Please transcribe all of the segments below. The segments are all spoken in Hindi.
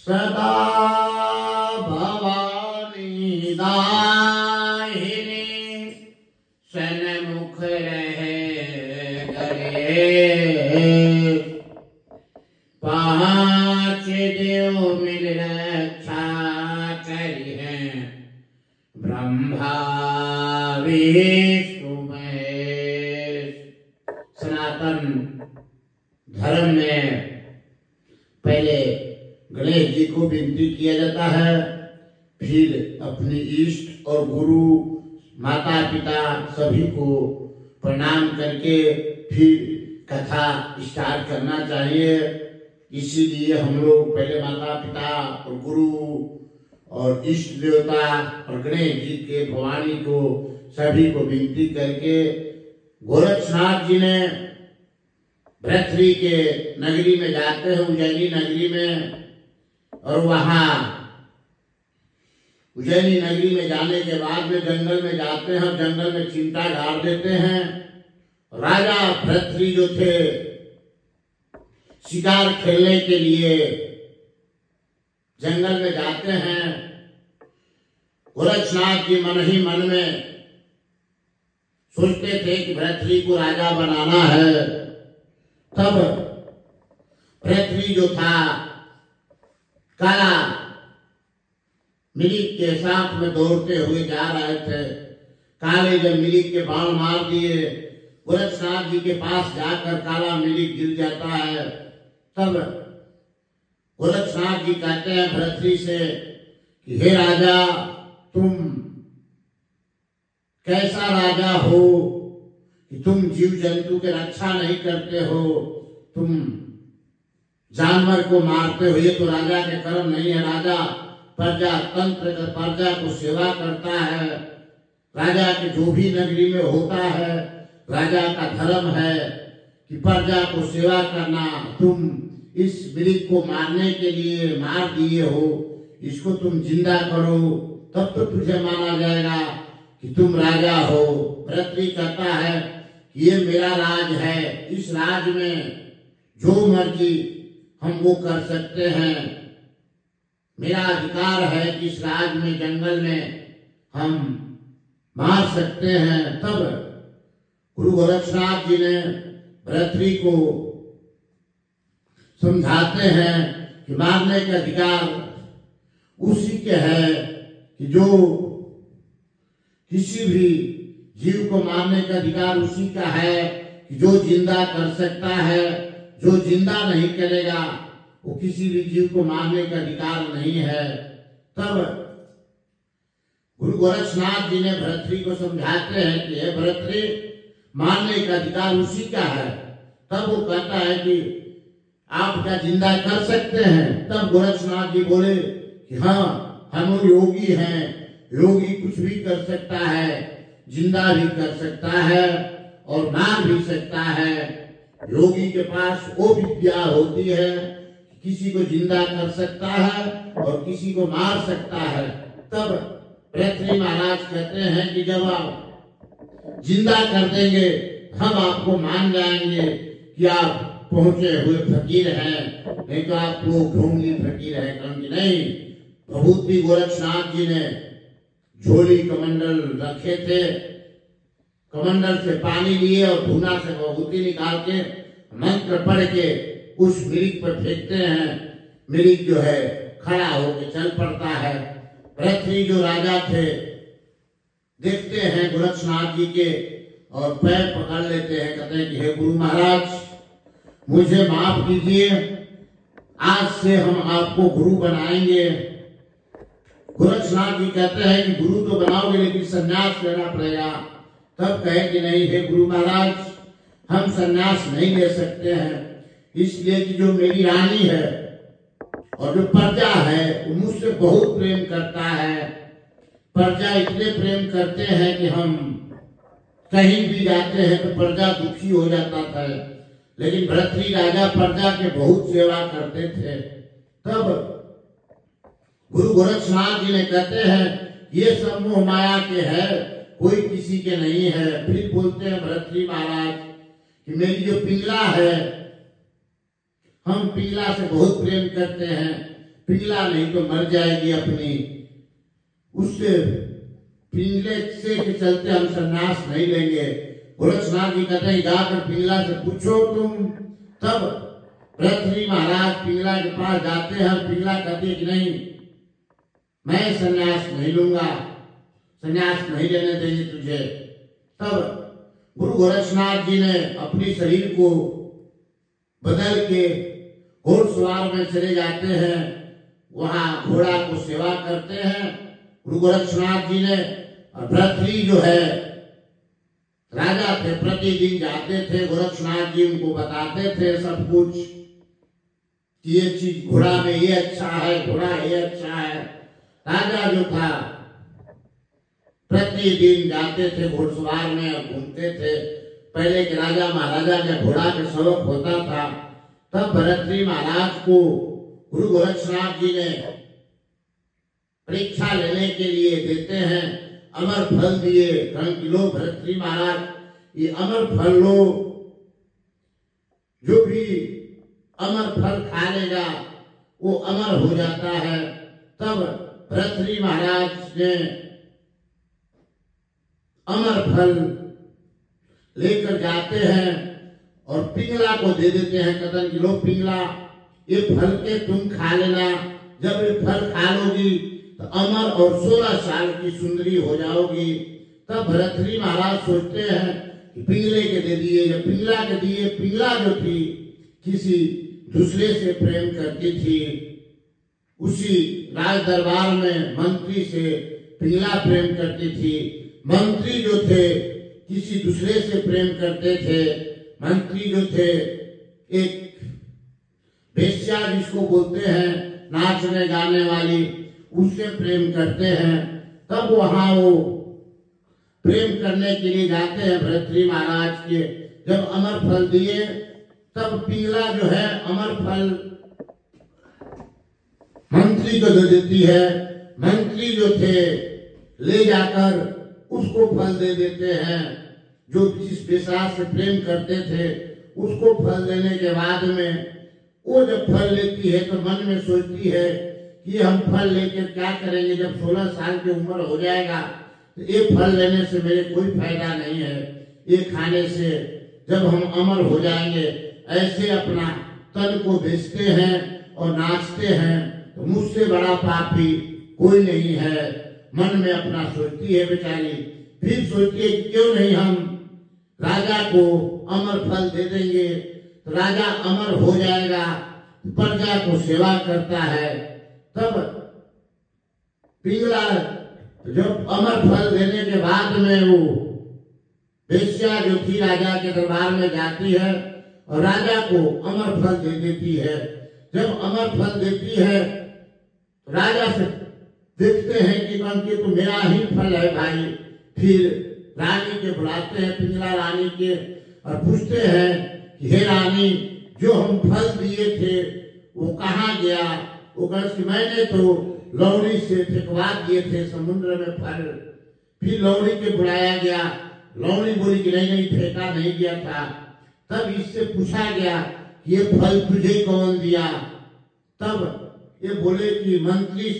सदा भवानी दाहिनी सन्मुख रहे करे। पांच देव मिल रक्षा करी है, ब्रह्मा विष्णु महेश। सनातन धर्म में पहले गणेश जी को विनती किया जाता है, फिर अपने इष्ट और गुरु माता पिता सभी को प्रणाम करके फिर कथा स्टार्ट करना चाहिए। इसीलिए हम लोग पहले माता पिता और गुरु और इष्ट देवता और गणेश जी के भवानी को सभी को विनती करके गोरक्षनाथ जी ने भृतृ के नगरी में जाते हैं, उज्जैनी नगरी में। और वहां उज्जैनी नगरी में जाने के बाद में जंगल में जाते हैं, जंगल में चिंता गाड़ देते हैं। राजा भृतृ जो थे शिकार खेलने के लिए जंगल में जाते हैं। गोरक्षनाथ जी मन ही मन में सोचते थे कि भृतृ को राजा बनाना है। तब भृतृ जो था काला मिलिक के साथ में दौड़ते हुए जा रहे थे। काले जब मिलिक के बाण मार दिए, गोरक्षनाथ जी के पास जाकर काला मिलिक गिर जाता है। तब गोरक्षनाथ जी कहते हैं भृतृ से कि हे राजा, तुम कैसा राजा हो कि तुम जीव जंतु के रक्षा नहीं करते हो, तुम जानवर को मारते हो। ये तो राजा के कर्म नहीं है। राजा प्रजा तंत्र का प्रजा को सेवा करता है। राजा के जो भी नगरी में होता है, राजा का धर्म है कि प्रजा को सेवा करना। तुम इस मिलिक को मारने के लिए मार दिए हो, इसको तुम जिंदा करो, तब तो तुझे माना जाएगा कि तुम राजा हो। भृतृ कहता है कि ये मेरा राज है, इस राज में जो मर्जी हम वो कर सकते हैं। मेरा अधिकार है कि इस राज में जंगल में हम मार सकते हैं। तब गुरु गोरक्षनाथ जी ने भृतृ को समझाते हैं कि मारने का अधिकार उसी के है कि जो किसी भी जीव को मारने का अधिकार उसी का है कि जो जिंदा कर सकता है। जो जिंदा नहीं करेगा वो किसी भी जीव को मारने का अधिकार नहीं है। तब गुरु गोरक्षनाथ जी ने भृतृ को समझाते हैं कि हे भृतृ, मारने का अधिकार उसी का है। तब वो कहता है कि आप क्या जिंदा कर सकते हैं? तब गोरक्षनाथ जी बोले कि हाँ, हम योगी हैं, योगी कुछ भी कर सकता है, जिंदा भी कर सकता है और मार भी सकता है। योगी के पास वो विद्या होती है, किसी को जिंदा कर सकता है और किसी को मार सकता है। तब भृतृ महाराज कहते हैं कि जब आप जिंदा कर देंगे, हम आपको मान जाएंगे कि आप पहुंचे हुए फकीर हैं, नहीं तो आपको ढोंगी फकीर है। कहूंगी नहीं, भभूति गोरक्षनाथ जी ने झोली कमंडल रखे थे, कमंडल से पानी लिए और धूना से भभूति निकाल के मंत्र पढ़ के उस मिलिक पर फेंकते हैं। मिलिक जो है खड़ा होकर चल पड़ता है। भृतृ जो राजा थे देखते हैं गोरक्षनाथ जी के और पैर पकड़ लेते हैं, कहते हैं कि हे गुरु महाराज, मुझे माफ कीजिए, आज से हम आपको गुरु बनाएंगे। गोरक्षनाथ जी कहते हैं कि गुरु तो बनाओगे लेकिन संन्यास लेना पड़ेगा। तब कहे कि नहीं हे गुरु महाराज, हम संन्यास नहीं ले सकते हैं, इसलिए कि जो मेरी रानी है और जो प्रजा है वो मुझसे बहुत प्रेम करता है। प्रजा इतने प्रेम करते हैं कि हम कहीं भी जाते हैं तो प्रजा दुखी हो जाता था। लेकिन भृतृ राजा प्रजा के बहुत सेवा करते थे। तब गुरु गोरक्षनाथ जी ने कहते हैं ये सब मोह माया के है, कोई किसी के नहीं है। फिर बोलते हैं भृतृ महाराज कि मेरी जो पिंगला है, हम पिंगला से बहुत प्रेम करते हैं, पिंगला नहीं तो मर जाएगी अपनी। उससे पिंगले से के चलते हम संन्यास नहीं लेंगे। गोरक्षनाथ जी कहते हैं जाकर पिंगला से पूछो तुम। तब भर्तृहरि महाराज पिंगला के पास जाते हैं और पिंगला कहती है कि नहीं, मैं संन्यास नहीं लूंगा, संन्यास नहीं लेने देंगे तुझे। तब गुरु गोरक्षनाथ जी ने अपने शरीर को बदल के घोड़सवार में चले जाते हैं, वहां घोड़ा को सेवा करते हैं गुरु गोरक्षनाथ जी ने। और भर्तृहरि जो है राजा थे, प्रतिदिन जाते थे, गोरक्षनाथ जी उनको बताते थे सब कुछ कि ये चीज घोड़ा में ये अच्छा है, घोड़ा ये अच्छा है। राजा जो था प्रतिदिन जाते थे घोड़सवार में और घूमते थे। पहले के राजा महाराजा के घोड़ा के शौक होता था। तब भर्तृहरि महाराज को गुरु गोरक्षनाथ जी ने परीक्षा लेने के लिए देते हैं, अमर फल दिए। कि लो भर्तृहरि महाराज, ये अमर फल लो, जो भी अमर फल खा लेगा वो अमर हो जाता है। तब भर्तृहरि महाराज ने अमर फल लेकर जाते हैं और पिंगला को दे देते हैं। कदन कि लो पिंगला, ये फल के तुम खा लेना, जब ये फल खा लोगी तो अमर और 16 साल की सुंदरी हो जाओगी। तब भर्तृहरि महाराज सोचते हैं कि पिंगले के दे दिए, जब पिंगला के दिए, पिंगला जो थी किसी दूसरे से प्रेम करती थी। उसी राज दरबार में मंत्री से पिंगला प्रेम करती थी। मंत्री जो थे किसी दूसरे से प्रेम करते थे। मंत्री जो थे एक वेश्या जिसको बोलते हैं नाचने गाने वाली, उससे प्रेम करते हैं। तब वहां वो प्रेम करने के लिए जाते हैं भर्तृहरि महाराज के। जब अमर फल दिए तब पिंगला जो है अमर फल मंत्री को दे देती है। मंत्री जो थे ले जाकर उसको फल दे देते हैं। जो जिस वेश्या से प्रेम करते थे उसको फल देने के बाद में वो जब फल लेती है तो मन में सोचती है कि हम फल लेकर क्या करेंगे, जब 16 साल की उम्र हो जाएगा तो ये फल लेने से मेरे कोई फायदा नहीं है। ये खाने से जब हम अमर हो जाएंगे, ऐसे अपना तन को बेचते हैं और नाचते हैं तो मुझसे बड़ा पापी कोई नहीं है। मन में अपना सोचती है बेचारी। फिर सोचती है कि क्यों नहीं हम राजा को अमर फल दे देंगे तो राजा अमर हो जाएगा, प्रजा को सेवा करता है। तब पिंगला जब अमर फल देने के बाद में वो वेश्या जो थी राजा के दरबार में जाती है और राजा को अमर फल दे देती है। जब अमर फल देती है राजा से देखते हैं कि तो मेरा ही फल है भाई। फिर रानी के बुलाते हैं, पिंगला रानी के, और पूछते हैं कि हे रानी, जो हम फल दिए थे वो कहाँ गया? वो कहती मैंने तो लौड़ी से फेंकवा दिए थे समुद्र में फल। फिर लौड़ी के बुलाया गया, लौड़ी बोली कि नहीं फेंका नहीं गया था। तब इससे पूछा गया कि ये फल तुझे कौन दिया? तब ये बोले कि मंत्री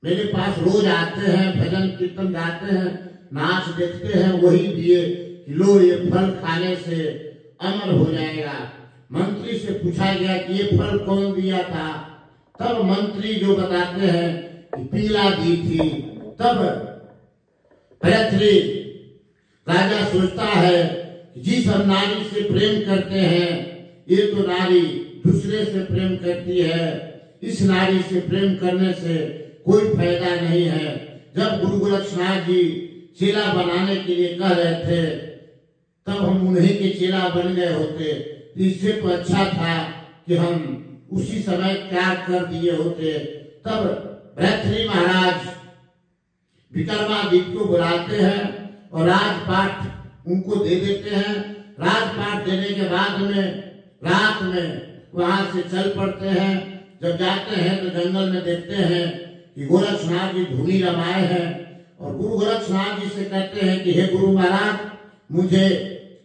मेरे पास रोज आते हैं, भजन कीर्तन गाते हैं, नाच देखते हैं, वही दिए कि लो ये फल खाने से अमर हो जाएगा। मंत्री से पूछा गया कि ये फल कौन दिया था? तब मंत्री जो बताते हैं कि पिंगला दी थी। तब भर्तृहरि राजा सोचता है कि जिस हम नारी से प्रेम करते हैं, ये तो नारी दूसरे से प्रेम करती है, इस नारी से प्रेम करने से कोई फायदा नहीं है। जब गुरु गोरक्षनाथ जी चेला बनाने के लिए कह रहे थे तब हम उन्हीं के चेला बन गए होते। इससे तो अच्छा था कि हम उसी समय त्याग कर दिए होते। तब भर्तृहरि महाराज विक्रमादित्य को बुलाते हैं और राजपाट उनको दे देते हैं। राजपाट देने के बाद में रात में वहां से चल पड़ते हैं। जब जाते हैं तो जंगल में देखते हैं कि गोरक्षनाथ जी धूनी रमाए हैं और गुरु गोरक्षनाथ जी से कहते हैं कि हे गुरु महाराज, मुझे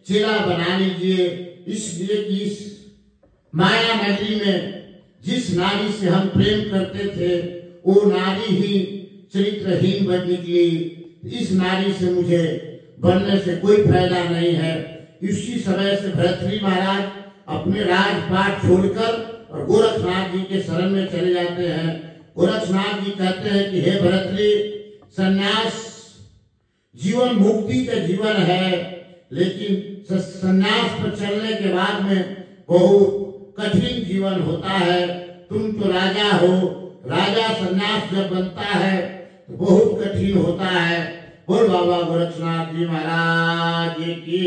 चेला बना लीजिए, इसलिए कि इस माया नगरी में जिस नारी से हम प्रेम करते थे वो नारी ही चरित्रहीन बन निकली। इस नारी से मुझे बनने से कोई फायदा नहीं है। इसी समय से भरतरी महाराज अपने राजपाट छोड़कर और गोरखनाथ जी के शरण में चले जाते हैं। गोरखनाथ जी कहते हैं कि हे भरतरी, संन्यास जीवन मुक्ति का जीवन है, लेकिन संन्यास पर चलने के बाद में बहुत कठिन जीवन होता है। तुम तो राजा हो, राजा संन्यास जब बनता है तो बहुत कठिन होता है। बोल बाबा गोरक्षनाथ जी महाराज की